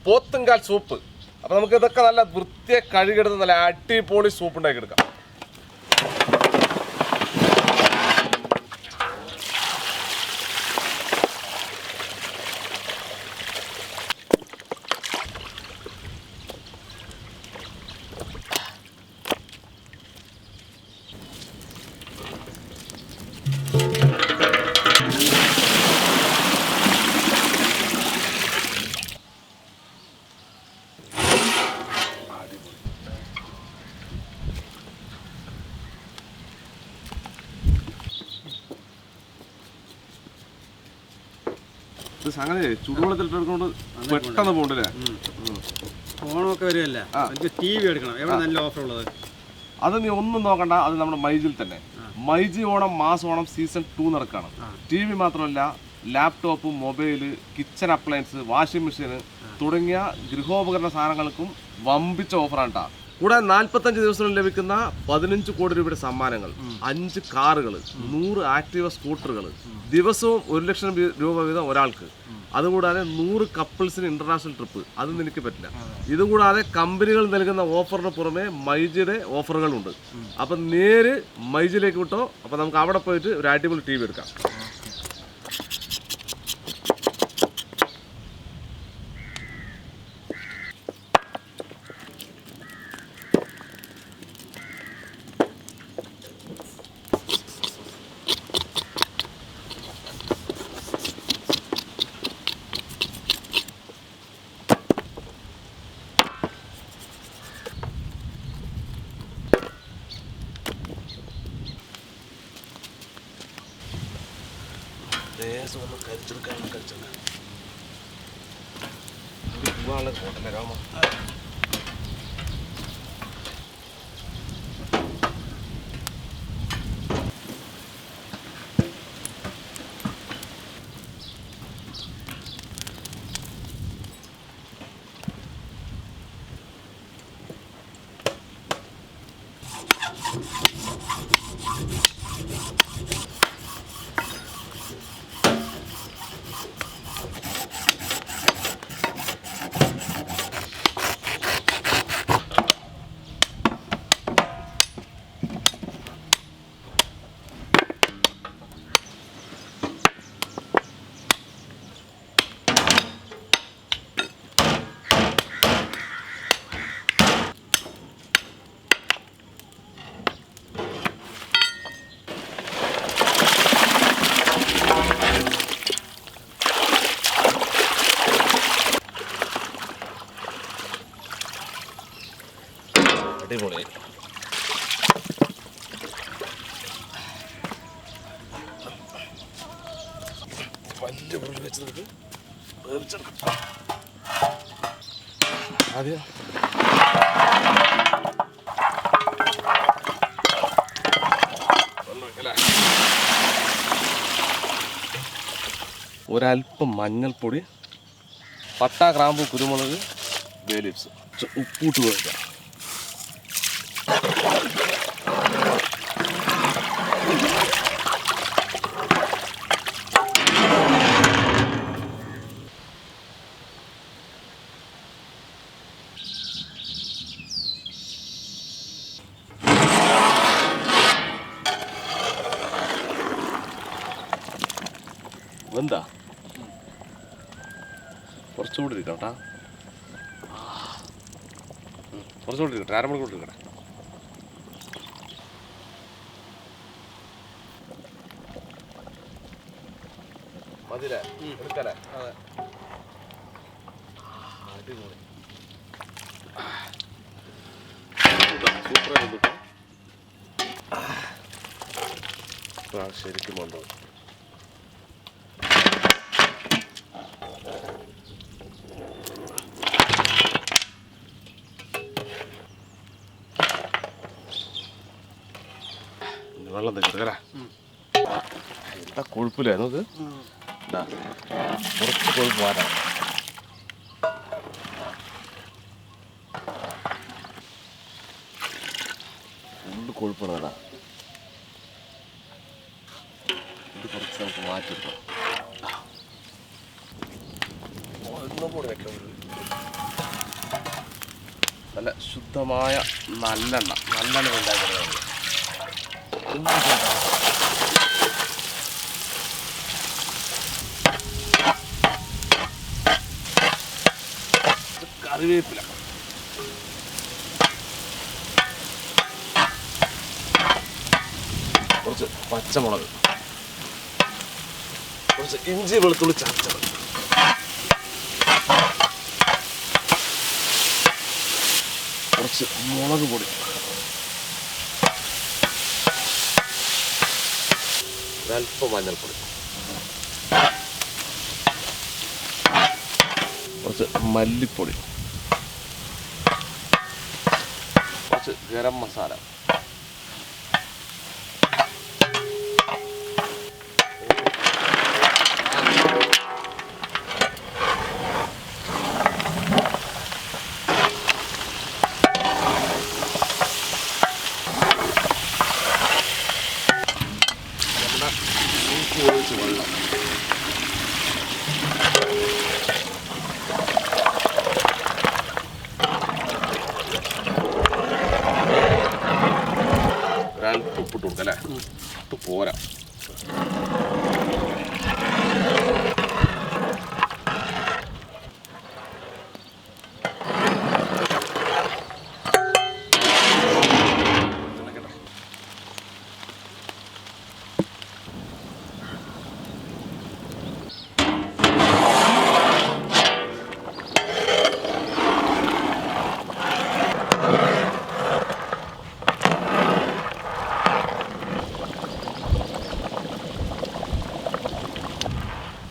പോത്തുംകാൽ soup. അപ്പോൾ നമുക്ക് ഇതൊക്കെ നല്ല വൃത്തിയെ കഴുകിയെടുത്ത് നല്ല അടിപൊളി സൂപ്പ് ഉണ്ടാക്കി എടുക്കാം. അങ്ങനെ ചൂടുവെള്ളത്തിലിട്ടുകൊണ്ട് പെട്ടെന്ന് പോകണ്ടല്ലേ? ഓണമൊക്കെ വരുമല്ലേ, ടി വി എടുക്കണം. എവിടെ നല്ല ഓഫർ ഉള്ളത്? അത് നീ ഒന്നും നോക്കണ്ട, അത് നമ്മുടെ മൈജിൽ തന്നെ. മൈജി ഓണം മാസ് ഓണം സീസൺ 2 നടക്കുകയാണ്. ടി വി മാത്രമല്ല, laptop, mobile, kitchen appliance, washing machine തുടങ്ങിയ ഗൃഹോപകരണ സാധനങ്ങൾക്കും വമ്പിച്ച ഓഫറാണ് കേട്ടോ. കൂടാതെ 45 ദിവസങ്ങളിൽ ലഭിക്കുന്ന 15 കോടി രൂപയുടെ സമ്മാനങ്ങൾ, 5 കാറുകൾ, 100 ആക്റ്റീവ സ്കൂട്ടറുകൾ, ദിവസവും 1 ലക്ഷം രൂപ വീതം ഒരാൾക്ക്. അതുകൂടാതെ 100 കപ്പിൾസിന് ഇന്റർനാഷണൽ ട്രിപ്പ്. അതൊന്നും എനിക്ക് പറ്റില്ല. ഇതുകൂടാതെ കമ്പനികൾ നൽകുന്ന ഓഫറിന് പുറമെ മൈജിയുടെ ഓഫറുകളുണ്ട്. അപ്പം നേര് മൈജിയിലേക്ക് വിട്ടോ. അപ്പം നമുക്ക് അവിടെ പോയിട്ട് ഒരു അടിപൊളി ടി വി എടുക്കാം. അടിപൊളിയായി. വലിയ ഉരുളി വെച്ചെടുത്ത് വേവിച്ചെടുക്കാം. ആദ്യം ഒരൽപ്പം മഞ്ഞൾപ്പൊടി, പട്ട, ഗ്രാമ്പു, കുരുമുളക്, ബേ ലീവ്സ്, ഉപ്പൂട്ട് വേവിക്കാം. എന്താ കുറച്ചുകൂടി ഇരിക്കണം കേട്ടാ, കുറച്ചുകൂടി ഇരിക്കട്ടെ, അരമണിക്കൂർ ഇരിക്കട്ടെ. മതിലേ എടുക്കലേ? അതെ, അടിപൊളി, സൂപ്പറായി കിട്ടും. ശരിക്കും കൊണ്ടു വെള്ളം തെക്കല എന്താ കൊഴുപ്പില്ലേ നോക്ക്, കുറച്ച് കൊഴുപ്പ് മാറ്റാം. ഫുള്ള് കൊഴുപ്പാണ് കേട്ടാ. ഇത് കുറച്ച് നമുക്ക് മാറ്റിയെടുക്കാം. ഒന്നും കൂടി വെക്കാം. നല്ല ശുദ്ധമായ നല്ലെണ്ണ ഉണ്ടാക്കുന്നത്. കറിവേപ്പില, കുറച്ച് പച്ചമുളക്, കുറച്ച് ഇഞ്ചി വെളുത്തുള്ളി ചതച്ചത്, കുറച്ച് മുളക് പൊടി, ഒരല്പം മഞ്ഞൾപ്പൊടി, കുറച്ച് മല്ലിപ്പൊടി, കുറച്ച് ഗരം മസാല, ഒഴിച്ച് വെള്ളം, ഒരല്പം ഉപ്പിട്ട് കൊടുക്കാം അല്ലേ? ഉപ്പ് പോരാ.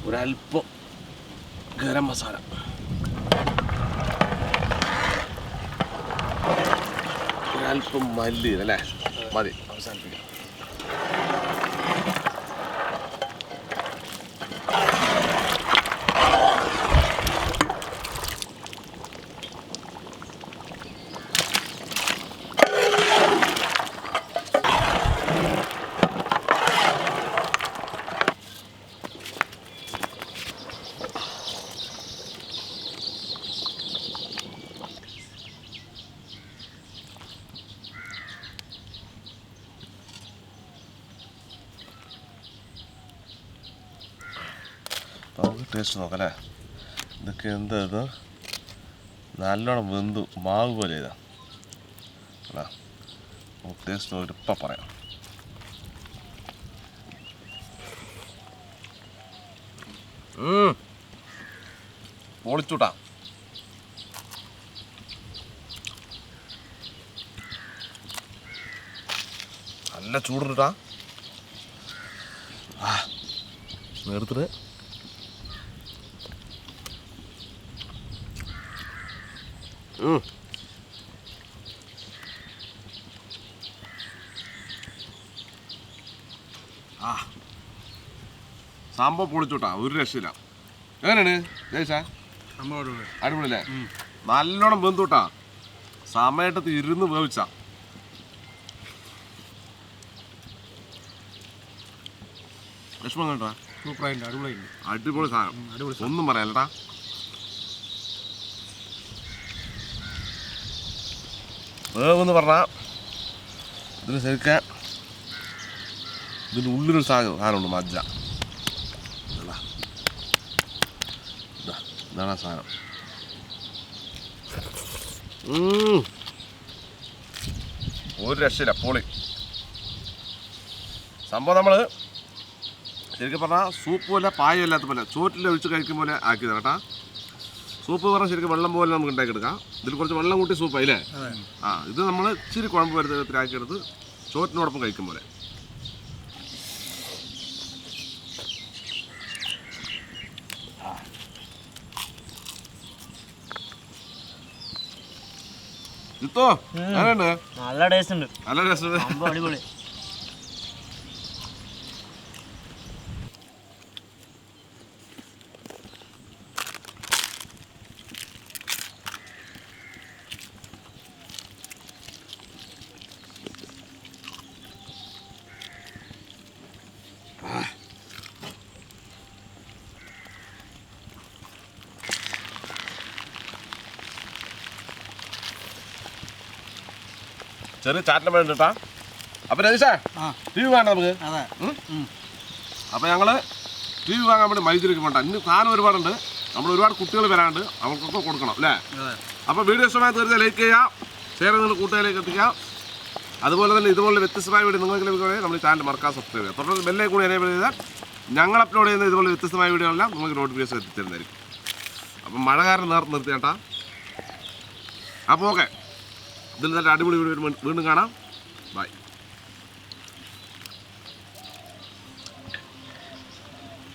ഒരല്പം ഗരം മസാല, ഒരല്പം മല്ലി അല്ലേ? മതി, അവസാനിപ്പിക്കാം. നമുക്ക് ടേസ്റ്റ് നോക്കാം അല്ലേ? ഇതൊക്കെ എന്താ ഇത്? നല്ലോണം വെന്തു മാവ് പോലെ ഇതാ അല്ല. നമുക്ക് ടേസ്റ്റ് നോക്കിയിട്ട് ഇപ്പം പറയാം. പൊളിച്ചൂട്ടാ. നല്ല ചൂടിട്ടാ. എടുത്തിട്ട് സംഭവം പൊളിച്ചോട്ടാ, ഒരു രക്ഷയില്ല. എങ്ങനെയാണ് ജയിച്ചാ? അടിപൊളിയല്ലേ? നല്ലോണം വെന്തൂട്ടാ. സമയത്ത് ഇരുന്ന് വേവിച്ച വിഷമം കേട്ടാ. സൂപ്പറായിട്ടുണ്ട്, അടിപൊളിയായിട്ടുണ്ട്. അടിപൊളി സാധനം, ഒന്നും പറയാനല്ലട്ടാ. വേവെന്ന് പറഞ്ഞാൽ ഇതിന് ശരിക്കാൻ ഇതിൻ്റെ ഉള്ളിലൊരു സാധനമുണ്ട്, മജ്ജ. ഇതാണ് ആ സാധനം. ഒരു രക്ഷയില്ല, പൊളി സംഭവം. നമ്മൾ ശരിക്കും പറഞ്ഞാൽ സൂപ്പ് പോലെ പായം അല്ലാത്ത പോലെ ചോറ്റിൽ ഒഴിച്ച് കഴിക്കും പോലെ ആക്കിയതാണ് കേട്ടാ. സൂപ്പ് പറഞ്ഞാൽ ശരിക്കും വെള്ളം പോലെ നമുക്ക് ഉണ്ടാക്കിയെടുക്കാം. ഇതിൽ കുറച്ച് വെള്ളം കൂട്ടി സൂപ്പ് ആയില്ലേ? ഇത് നമ്മൾ ഇച്ചിരി കുഴമ്പ് വരുന്ന വിധത്തിലാക്കിയെടുത്ത് ചോറ്റിനോടൊപ്പം കഴിക്കും പോലെ. നല്ല ടേസ്റ്റ് ഉണ്ട്, നല്ല ടേസ്റ്റ് ഉണ്ട്, അടിപൊളി. ചെറിയ ചാറ്റിന് വേണ്ടി കേട്ടാ. അപ്പോൾ രതീഷേ TV വേണ്ട നമുക്ക്. അതെ. അപ്പോൾ ഞങ്ങൾ TV വാങ്ങാൻ വേണ്ടി മൈജിലേക്ക് വേണ്ട. ഇന്ന് സാധനം ഒരുപാടുണ്ട്. നമ്മൾ ഒരുപാട് കുട്ടികൾ വരാണ്ട് അവർക്കൊക്കെ കൊടുക്കണം അല്ലേ? അപ്പോൾ വീഡിയോ ഇഷ്ടമായി തീർച്ചയായും ലൈക്ക് ചെയ്യുക, ഷെയർ ചെയ്ത് കൂട്ടുകാരിലേക്ക് എത്തിക്കുക. അതുപോലെ തന്നെ ഇതുപോലെ വ്യത്യസ്തമായ വീഡിയോ നിങ്ങൾക്ക് ലഭിക്കുകയാണെങ്കിൽ നമ്മുടെ ചാനൽ മറക്കാതെ സബ്സ്ക്രൈബ് ചെയ്യുക. തുടർന്ന് ബെല്ലേ കൂടി എനേബിൾ ചെയ്താൽ ഞങ്ങൾ അപ്ലോഡ് ചെയ്യുന്ന ഇതുപോലെ വ്യത്യസ്തമായ വീഡിയോകളെല്ലാം നമുക്ക് നോട്ടിഫിക്കേഷൻ എത്തിച്ചേരുന്നതായിരിക്കും. അപ്പം മഴകാരൻ നിർത്തി കേട്ടാ. അപ്പോൾ ഓക്കെ, ഇതിൽ നല്ല അടിപൊളി വീഡിയോ വീണ്ടും കാണാം. ബൈ.